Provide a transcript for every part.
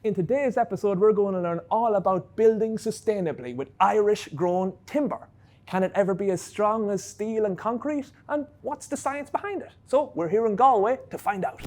In today's episode, we're going to learn all about building sustainably with Irish-grown timber. Can it ever be as strong as steel and concrete? And what's the science behind it? So we're here in Galway to find out.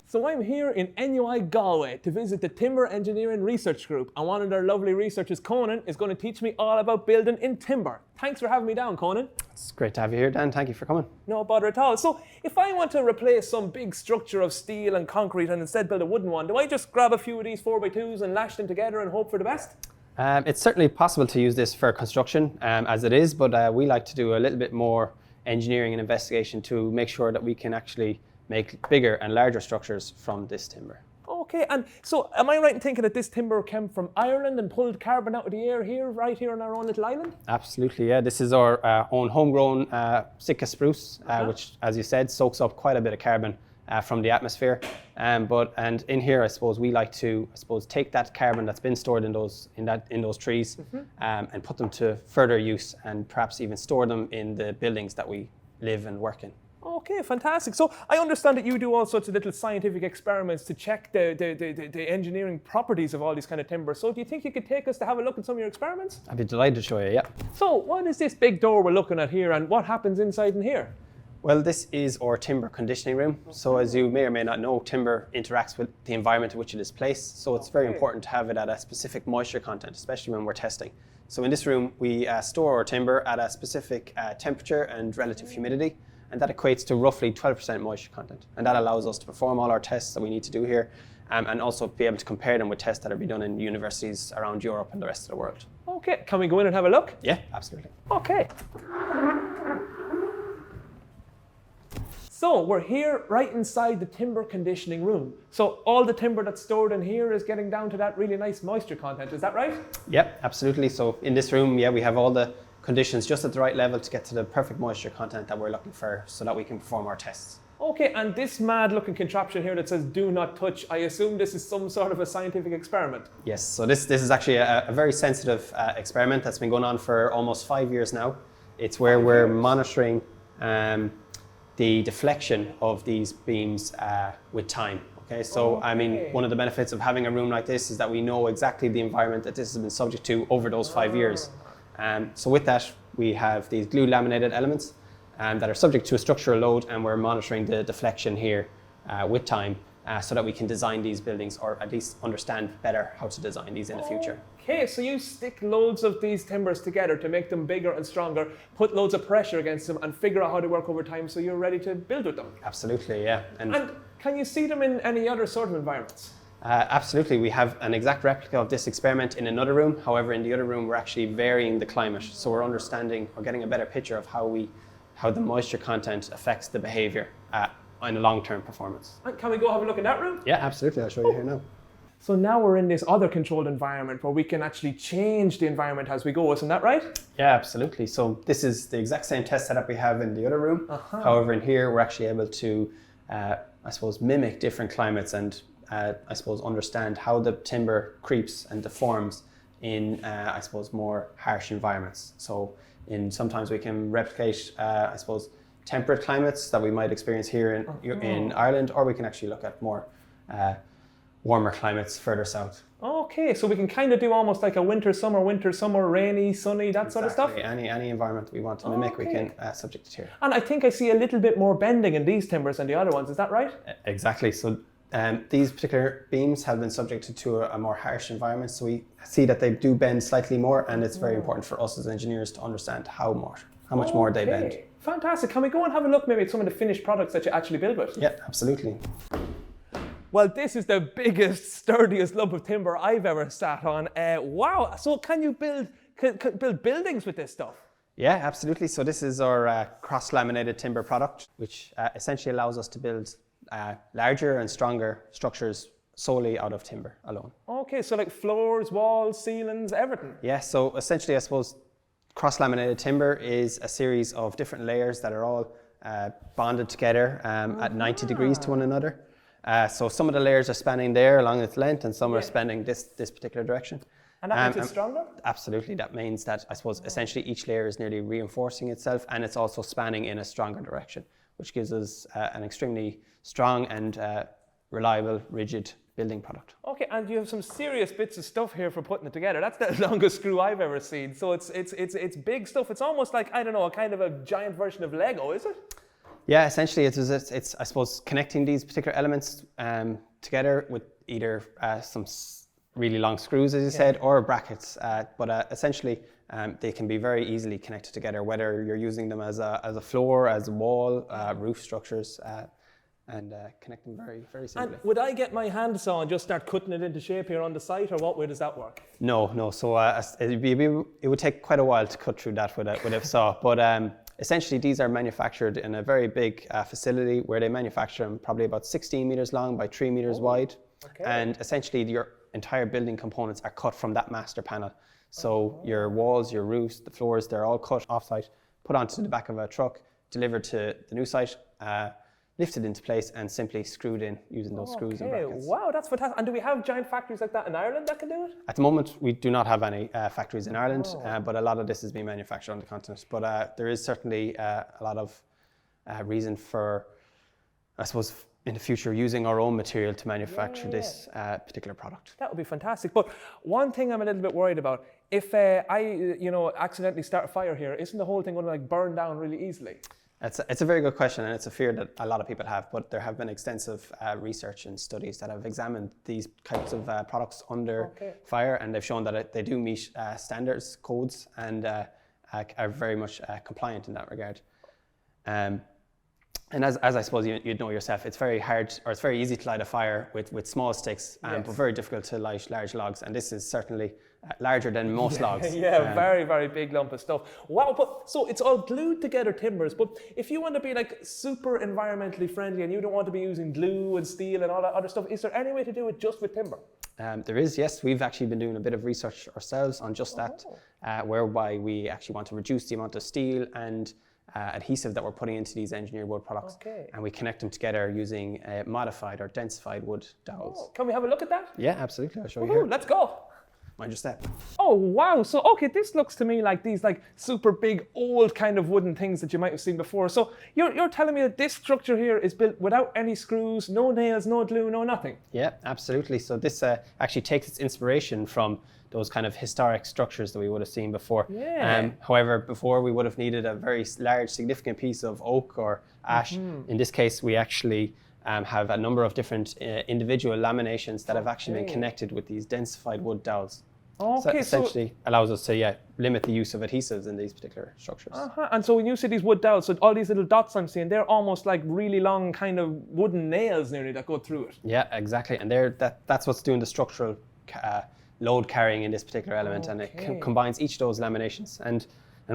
So I'm here in NUI Galway to visit the Timber Engineering Research Group, and one of their lovely researchers, Conan, is going to teach me all about building in timber. Thanks for having me down, Conan. It's great to have you here, Dan. Thank you for coming. No bother at all. So if I want to replace some big structure of steel and concrete and instead build a wooden one, do I just grab a few of these 4x2s and lash them together and hope for the best? It's certainly possible to use this for construction as it is, but we like to do a little bit more engineering and investigation to make sure that we can actually make bigger and larger structures from this timber. Okay, and so am I right in thinking that this timber came from Ireland and pulled carbon out of the air here, right here on our own little island? Absolutely, yeah. This is our own homegrown Sitka spruce, which, as you said, soaks up quite a bit of carbon from the atmosphere. And in here, I suppose, we like to, take that carbon that's been stored in those trees and put them to further use, and perhaps even store them in the buildings that we live and work in. Okay, fantastic. So I understand that you do all sorts of little scientific experiments to check the engineering properties of all these kind of timber. So do you think you could take us to have a look at some of your experiments? I'd be delighted to show you, yeah. So what is this big door we're looking at here, and what happens inside in here? Well, this is our timber conditioning room. So as you may or may not know, timber interacts with the environment in which it is placed. So it's very important to have it at a specific moisture content, especially when we're testing. So in this room, we store our timber at a specific temperature and relative humidity. And that equates to roughly 12% moisture content. And that allows us to perform all our tests that we need to do here, and also be able to compare them with tests that are being done in universities around Europe and the rest of the world. Okay, can we go in and have a look? Yeah, absolutely. Okay. So we're here right inside the timber conditioning room. So all the timber that's stored in here is getting down to that really nice moisture content, is that right? Yep, absolutely. So in this room, yeah, we have all the conditions just at the right level to get to the perfect moisture content that we're looking for so that we can perform our tests. Okay, and this mad looking contraption here that says do not touch, I assume this is some sort of a scientific experiment? Yes, so this is actually a very sensitive experiment that's been going on for almost 5 years now. It's where we're monitoring the deflection of these beams with time. Okay, so I mean, one of the benefits of having a room like this is that we know exactly the environment that this has been subject to over those 5 years. So with that, we have these glue laminated elements that are subject to a structural load, and we're monitoring the deflection here with time so that we can design these buildings, or at least understand better how to design these in the future. Okay, so you stick loads of these timbers together to make them bigger and stronger, put loads of pressure against them, and figure out how they work over time so you're ready to build with them. Absolutely, yeah. And can you see them in any other sort of environments? Absolutely. We have an exact replica of this experiment in another room. However, in the other room, we're actually varying the climate. So we're getting a better picture of how the moisture content affects the behavior in a long-term performance. And can we go have a look in that room? Yeah, absolutely. I'll show you here now. So now we're in this other controlled environment where we can actually change the environment as we go, isn't that right? Yeah, absolutely. So this is the exact same test setup we have in the other room. However, in here, we're actually able to, mimic different climates and understand how the timber creeps and deforms in, more harsh environments. So sometimes we can replicate, temperate climates that we might experience here in Ireland, or we can actually look at more warmer climates further south. Okay, so we can kind of do almost like a winter, summer, rainy, sunny, that sort of stuff? Any environment we want to mimic, we can subject it here. And I think I see a little bit more bending in these timbers than the other ones, is that right? Exactly. So these particular beams have been subjected to a more harsh environment, so we see that they do bend slightly more, and it's very important for us as engineers to understand how much more they bend. Fantastic. Can we go and have a look maybe at some of the finished products that you actually build with? Yeah, absolutely. Well, this is the biggest, sturdiest lump of timber I've ever sat on. Wow, so can you build buildings with this stuff? Yeah, absolutely. So this is our cross-laminated timber product, which essentially allows us to build larger and stronger structures solely out of timber alone. Okay, so like floors, walls, ceilings, everything. Yeah, so essentially I suppose cross-laminated timber is a series of different layers that are all bonded together at 90 degrees to one another. So some of the layers are spanning there along its length and some are spanning this particular direction. And that makes it stronger? Absolutely, that means that I suppose essentially each layer is nearly reinforcing itself and it's also spanning in a stronger direction, which gives us an extremely strong and reliable, rigid building product. Okay, and you have some serious bits of stuff here for putting it together. That's the longest screw I've ever seen. So it's big stuff. It's almost like, I don't know, a kind of a giant version of Lego, is it? Yeah, essentially it's I suppose connecting these particular elements together with either some really long screws, as you said, or brackets. But essentially they can be very easily connected together, whether you're using them as a floor, as a wall, roof structures. And connect them very, very simply. And would I get my handsaw and just start cutting it into shape here on the site, or what way does that work? No. So it would take quite a while to cut through that with a saw. But essentially, these are manufactured in a very big facility where they manufacture them probably about 16 meters long by 3 meters wide. Okay. And essentially, your entire building components are cut from that master panel. So your walls, your roofs, the floors, they're all cut off-site, put onto the back of a truck, delivered to the new site, lifted into place and simply screwed in using those screws and brackets. Wow, that's fantastic. And do we have giant factories like that in Ireland that can do it? At the moment, we do not have any factories in Ireland, but a lot of this is being manufactured on the continent. But there is certainly a lot of reason for, I suppose, in the future, using our own material to manufacture this particular product. That would be fantastic. But one thing I'm a little bit worried about, if I, accidentally start a fire here, isn't the whole thing going to burn down really easily? It's a very good question, and it's a fear that a lot of people have, but there have been extensive research and studies that have examined these types of products under fire, and they've shown that they do meet standards, codes, and are very much compliant in that regard. And as I suppose you'd know yourself, it's very hard, or it's very easy to light a fire with small sticks, but very difficult to light large logs, and this is certainly larger than most logs. Very, very big lump of stuff. Wow, but so it's all glued together timbers, but if you want to be like super environmentally friendly and you don't want to be using glue and steel and all that other stuff, is there any way to do it just with timber? There is, yes. We've actually been doing a bit of research ourselves on just that, whereby we actually want to reduce the amount of steel and adhesive that we're putting into these engineered wood products, and we connect them together using modified or densified wood dowels. Can we have a look at that? Yeah, absolutely. I'll show you here. Let's go. Mind your step. Oh wow, so okay, this looks to me like these like super big old kind of wooden things that you might have seen before. So you're telling me that this structure here is built without any screws, no nails, no glue, no nothing? Yeah, absolutely. So this actually takes its inspiration from those kind of historic structures that we would have seen before. However, before we would have needed a very large, significant piece of oak or ash. In this case, we actually have a number of different individual laminations that have actually been connected with these densified wood dowels. So essentially allows us to limit the use of adhesives in these particular structures. And so when you see these wood dowels, so all these little dots I'm seeing, they're almost like really long kind of wooden nails nearly that go through it. Yeah, exactly. And that's what's doing the structural load carrying in this particular element, and it combines each of those laminations. And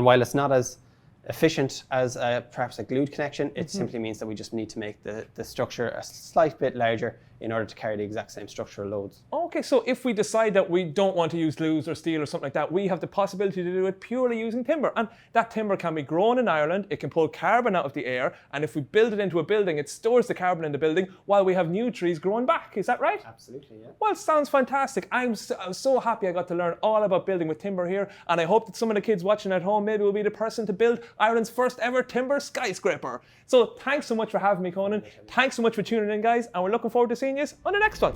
while it's not as efficient as perhaps a glued connection, it simply means that we just need to make the structure a slight bit larger in order to carry the exact same structural loads. Okay, so if we decide that we don't want to use glues or steel or something like that, we have the possibility to do it purely using timber. And that timber can be grown in Ireland, it can pull carbon out of the air, and if we build it into a building, it stores the carbon in the building while we have new trees growing back. Is that right? Absolutely, yeah. Well, it sounds fantastic. I'm so happy I got to learn all about building with timber here, and I hope that some of the kids watching at home maybe will be the person to build Ireland's first ever timber skyscraper. So thanks so much for having me, Conan. Thanks so much for tuning in, guys, and we're looking forward to seeing you on the next one.